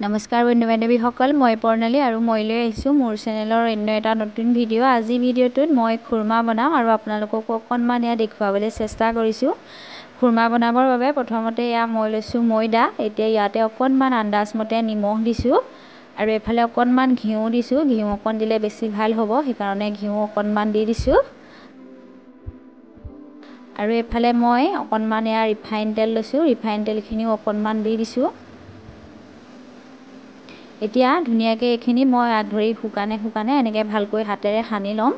নমস্কাৰ বন্ধু বান্ধৱীসকল, মই প্ৰণালী আৰু মই লৈ আহিছোঁ মোৰ চেনেলৰ অন্য এটা নতুন ভিডিঅ'। আজি ভিডিঅ'টোত মই খুৰমা বনাম আৰু আপোনালোকক অকণমান দেখুৱাবলৈ চেষ্টা কৰিছোঁ। খুৰমা বনাবৰ বাবে প্ৰথমতে মই লৈছোঁ ময়দা। এতিয়া ইয়াতে অকণমান আন্দাজমতে নিমখ দিছোঁ আৰু এইফালে অকণমান ঘিউ দিছোঁ। ঘিউ অকণ দিলে বেছি ভাল হ'ব, সেইকাৰণে ঘিউ অকণমান দি দিছোঁ। আৰু এইফালে মই অকণমান ৰিফাইন তেল লৈছোঁ। ৰিফাইন তেলখিনিও অকণমান দি দিছোঁ। এতিয়া ধুনীয়াকৈ এইখিনি মই ধৰি শুকানে এনেকৈ ভালকৈ হাতেৰে সানি ল'ম।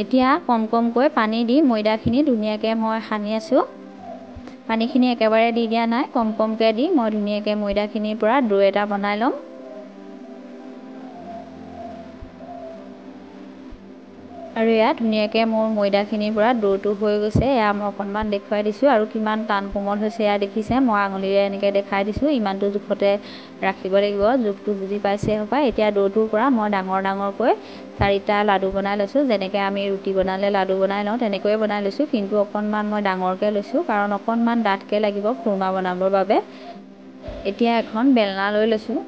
এতিয়া কমকৈ পানী দি ময়দাখিনি ধুনীয়াকৈ মই সানি আছোঁ। পানীখিনি একেবাৰে দি দিয়া নাই, কমকৈ দি মই ধুনীয়াকৈ ময়দাখিনিৰ পৰা ডো এটা বনাই ল'ম। আৰু ধুনীয়াকৈ মোৰ ময়দাখিনিৰ পৰা ডোটো হৈ গৈছে। মই অকণমান দেখুৱাই দিছোঁ আৰু কিমান টান কোমল হৈছে দেখিছে। মই আঙুলিৰে এনেকৈ দেখাই দিছোঁ। ইমানটো জোখতে ৰাখিব লাগিব, জোখটো বুজি পাইছে হ'পায়। এতিয়া ডোটোৰ পৰা মই ডাঙৰকৈ 4টা লাডু বনাই লৈছোঁ। যেনেকৈ আমি ৰুটি বনালে লাডু বনাই লওঁ তেনেকৈয়ে বনাই লৈছোঁ, কিন্তু অকণমান মই ডাঙৰকৈ লৈছোঁ কাৰণ অকণমান ডাঠকৈ লাগিব খুৰমা বনাবৰ বাবে। এতিয়া এখন বেলনা লৈ লৈছোঁ।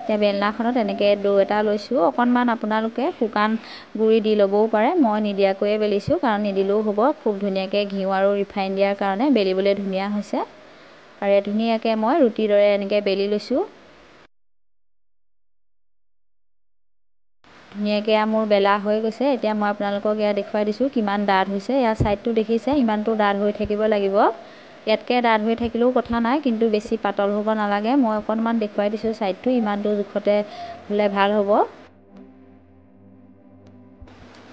এতিয়া বেলনাখনত এনেকৈ ডো এটা লৈছোঁ। অকণমান আপোনালোকে শুকান গুড়ি দি ল'বও পাৰে, মই নিদিয়াকৈয়ে বেলিছোঁ কাৰণ নিদিলেও হ'ব। খুব ধুনীয়াকৈ ঘিউ আৰু ৰিফাইন দিয়াৰ কাৰণে বেলিবলৈ ধুনীয়া হৈছে। আৰু ধুনীয়াকৈ মই ৰুটিৰ দৰে এনেকৈ বেলি লৈছোঁ। ধুনীয়াকৈ মোৰ বেলা হৈ গৈছে। এতিয়া মই আপোনালোকক দেখুৱাই দিছোঁ কিমান ডাঠ হৈছে। ছাইডটো দেখিছে, ইমানটো ডাঠ হৈ থাকিব লাগিব। ইয়াতকৈ ডাঠ হৈ থাকিলেও কথা নাই, কিন্তু বেছি পাতল হ'ব নালাগে। মই অকণমান দেখুৱাই দিছোঁ ছাইডটো, ইমানটো জোখতে হ'লে ভাল হ'ব।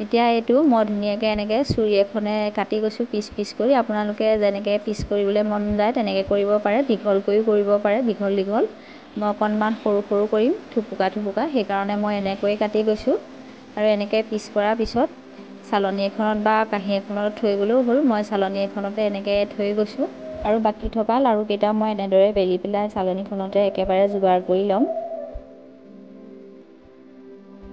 এতিয়া এইটো মই ধুনীয়াকৈ এনেকৈ চুৰি এখনে কাটি গৈছোঁ পিচ কৰি। আপোনালোকে যেনেকৈ পিচ কৰিবলৈ মন যায় তেনেকৈ কৰিব পাৰে, দীঘলকৈও কৰিব পাৰে, দীঘল। মই অকণমান সৰু কৰিম, থুপুকা, সেইকাৰণে মই এনেকৈয়ে কাটি গৈছোঁ। আৰু এনেকৈ পিচ কৰাৰ পিছত চালনী এখনত বা কাঁহী এখনত থৈ গ'লেও হ'ল। মই চালনী এখনতে এনেকৈ থৈ গৈছোঁ। আৰু বাকী থকা লাড়ুকেইটা মই এনেদৰে বেলি পেলাই চালনীখনতে একেবাৰে যোগাৰ কৰি ল'ম।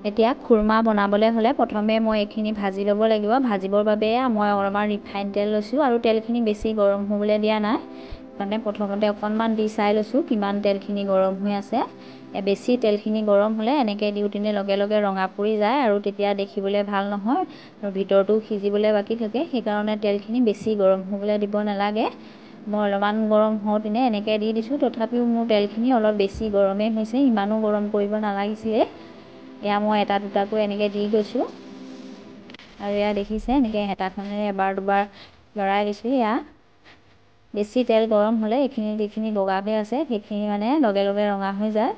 এতিয়া খুৰমা বনাবলৈ হ'লে প্ৰথমে মই এইখিনি ভাজি ল'ব লাগিব। ভাজিবৰ বাবে মই অলপমান ৰিফাইন তেল লৈছোঁ আৰু তেলখিনি বেছি গৰম হ'বলৈ দিয়া নাই। মানে প্ৰথমতে অকণমান দি চাই লৈছোঁ কিমান তেলখিনি গৰম হৈ আছে। বেছি তেলখিনি গৰম হ'লে এনেকৈ দিওঁতেনে লগে ৰঙা পৰি যায় আৰু তেতিয়া দেখিবলৈ ভাল নহয় আৰু ভিতৰটো সিজিবলৈ বাকী থাকে। সেইকাৰণে তেলখিনি বেছি গৰম হ'বলৈ দিব নালাগে। মই অলপমান গৰম হওঁতেনে এনেকৈ দি দিছোঁ। তথাপিও মোৰ তেলখিনি অলপ বেছি গৰমেই হৈছে, ইমানো গৰম কৰিব নালাগিছিলে। মই এটা দুটাকৈ এনেকৈ দি গৈছোঁ। আৰু দেখিছে এনেকৈ হেতাখনেৰে এবাৰ দুবাৰ লৰাই দিছোঁ। বেছি তেল গৰম হ'লে এইখিনি যিখিনি বগা হৈ আছে সেইখিনি মানে লগে ৰঙা হৈ যায়।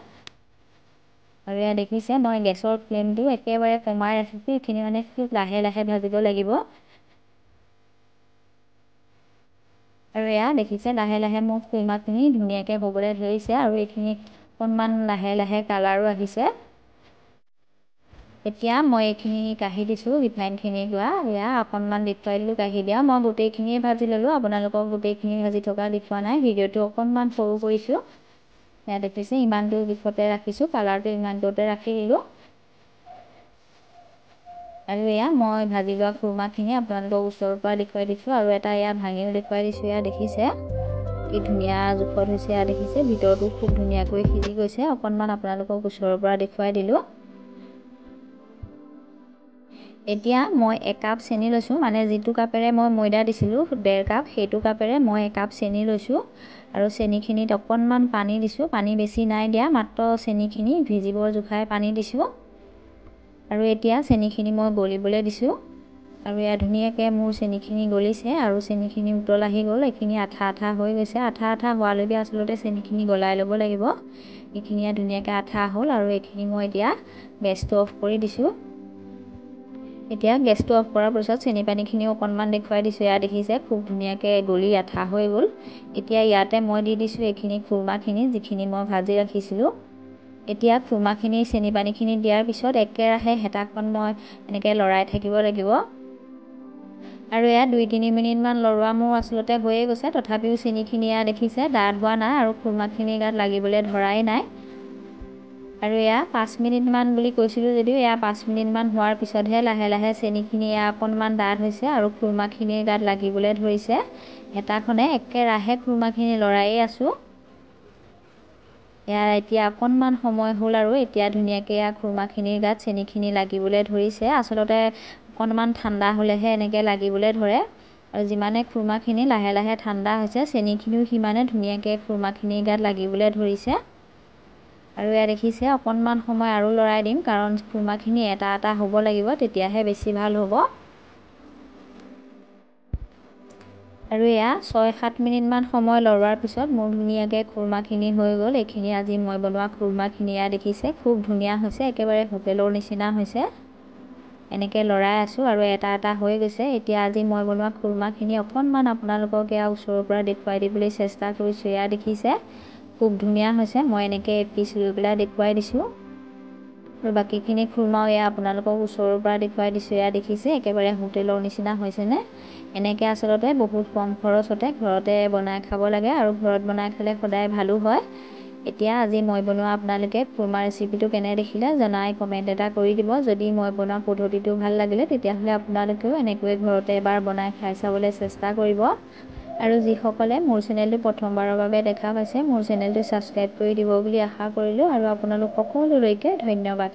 আৰু দেখিছে মই গেছৰ ফ্লেমটো একেবাৰে কমাই ৰাখিছোঁ। এইখিনি মানে খুব লাহে ভাজিব লাগিব। আৰু দেখিছে লাহে মোৰ খুৰমাখিনি ধুনীয়াকৈ হ'বলৈ ধৰিছে আৰু এইখিনি অকণমান লাহে কালাৰো আহিছে। এতিয়া মই এইখিনি কাঢ়ি দিছোঁ, ৰিফাইনখিনি লোৱা অকণমান দেখুৱাই দিলোঁ কাঢ়ি দিয়া। মই গোটেইখিনিয়ে ভাজি ল'লোঁ, আপোনালোকক গোটেইখিনি ভাজি থকা দেখুওৱা নাই। ভিডিঅ'টো অকণমান সৰু কৰিছোঁ। দেখিছে ইমানটো জোখতে ৰাখিছোঁ, কালাৰটো ইমানটোতে ৰাখি দিলোঁ। আৰু মই ভাজি লোৱা খুৰমাখিনি আপোনালোকক ওচৰৰ পৰা দেখুৱাই দিছোঁ আৰু এটা ভাঙিও দেখুৱাই দিছোঁ। দেখিছে কি ধুনীয়া জোখত হৈছে। দেখিছে ভিতৰটো খুব ধুনীয়াকৈ সিজি গৈছে। অকণমান আপোনালোকক ওচৰৰ পৰা দেখুৱাই দিলোঁ। এতিয়া মই 1 কাপ চেনি লৈছোঁ, মানে যিটো কাপেৰে মই ময়দা দিছিলোঁ 1.5 কাপ, সেইটো কাপেৰে মই 1 কাপ চেনি লৈছোঁ। আৰু চেনিখিনিত অকণমান পানী দিছোঁ। পানী বেছি নাই দিয়া, মাত্ৰ চেনিখিনি ভিজিবৰ জোখাৰে পানী দিছোঁ। আৰু এতিয়া চেনিখিনি মই গলিবলৈ দিছোঁ। আৰু ধুনীয়াকৈ মোৰ চেনিখিনি গলিছে আৰু চেনিখিনি উতল আহি গ'ল। এইখিনি আঠা হৈ গৈছে। আঠা হোৱালৈকে আচলতে চেনিখিনি গলাই ল'ব লাগিব। এইখিনি ধুনীয়াকৈ আঠা হ'ল আৰু এইখিনি মই এতিয়া গেছটো অফ কৰি দিছোঁ। এতিয়া গেছটো অফ কৰাৰ পিছত চেনি পানীখিনিও অকণমান দেখুৱাই দিছোঁ। দেখিছে খুব ধুনীয়াকৈ গলি আঠা হৈ গ'ল। এতিয়া ইয়াতে মই দি দিছোঁ এইখিনি খুৰমাখিনি যিখিনি মই ভাজি ৰাখিছিলোঁ। এতিয়া খুৰমাখিনি চেনি পানীখিনি দিয়াৰ পিছত একেৰাহে হেতাখন মই এনেকৈ লৰাই থাকিব লাগিব। আৰু 2-3 মিনিটমান লৰোৱা মোৰ আচলতে হৈয়ে গৈছে। তথাপিও চেনিখিনি দেখিছে ডাঠ হোৱা নাই আৰু খুৰমাখিনি গাত লাগিবলৈ ধৰাই নাই। আৰু 5 মিনিটমান বুলি কৈছিলোঁ যদিও 5 মিনিটমান হোৱাৰ পিছতহে লাহে চেনিখিনি অকণমান ডাঠ হৈছে আৰু খুৰমাখিনিৰ গাত লাগিবলৈ ধৰিছে। হেতাখনে একেৰাহে খুৰমাখিনি লৰায়ে আছোঁ। এয়া এতিয়া অকণমান সময় হ'ল আৰু এতিয়া ধুনীয়াকৈ এয়া খুৰমাখিনিৰ গাত চেনিখিনি লাগিবলৈ ধৰিছে। আচলতে অকণমান ঠাণ্ডা হ'লেহে এনেকৈ লাগিবলৈ ধৰে আৰু যিমানে খুৰমাখিনি লাহে লাহে ঠাণ্ডা হৈছে চেনিখিনিও সিমানে ধুনীয়াকৈ খুৰমাখিনিৰ গাত লাগিবলৈ ধৰিছে। আৰু এয়া দেখিছে অকণমান সময় আৰু লৰাই দিম, কাৰণ খুৰমাখিনি এটা এটা হ'ব লাগিব, তেতিয়াহে বেছি ভাল হ'ব। আৰু এয়া 6-7 মিনিটমান সময় লৰোৱাৰ পিছত মোৰ ধুনীয়াকৈ খুৰমাখিনি হৈ গ'ল। এইখিনি আজি মই বনোৱা খুৰমাখিনি এয়া দেখিছে খুব ধুনীয়া হৈছে, একেবাৰে হোটেলৰ নিচিনা হৈছে। এনেকৈ লৰাই আছোঁ আৰু এটা এটা হৈ গৈছে। এতিয়া আজি মই বনোৱা খুৰমাখিনি অকণমান আপোনালোকক এয়া ওচৰৰ পৰা দেখুৱাই দিবলৈ চেষ্টা কৰিছোঁ। এয়া দেখিছে খুব ধুনীয়া হৈছে। মই এনেকৈ এপিচ লৈ পেলাই দেখুৱাই দিছোঁ আৰু বাকীখিনি খুৰমাও এয়া আপোনালোকক ওচৰৰ পৰা দেখুৱাই দিছোঁ। এয়া দেখিছে একেবাৰে হোটেলৰ নিচিনা হৈছেনে। এনেকৈ আচলতে বহুত কম খৰচতে ঘৰতে বনাই খাব লাগে আৰু ঘৰত বনাই খালে সদায় ভালো হয়। এতিয়া আজি মই বনোৱা আপোনালোকে খুৰমা ৰেচিপিটো কেনে দেখিলে জনাই কমেণ্ট এটা কৰি দিব। যদি মই বনোৱা পদ্ধতিটো ভাল লাগিলে তেতিয়াহ'লে আপোনালোকেও এনেকৈ ঘৰতে এবাৰ বনাই খাই চাবলৈ চেষ্টা কৰিব। আৰু যিসকলে মোৰ চেনেলটো প্ৰথমবাৰৰ বাবে দেখা পাইছে মোৰ চেনেলটো ছাবস্ক্ৰাইব কৰি দিব বুলি আশা কৰিলোঁ আৰু আপোনালোক সকলোলৈকে ধন্যবাদ।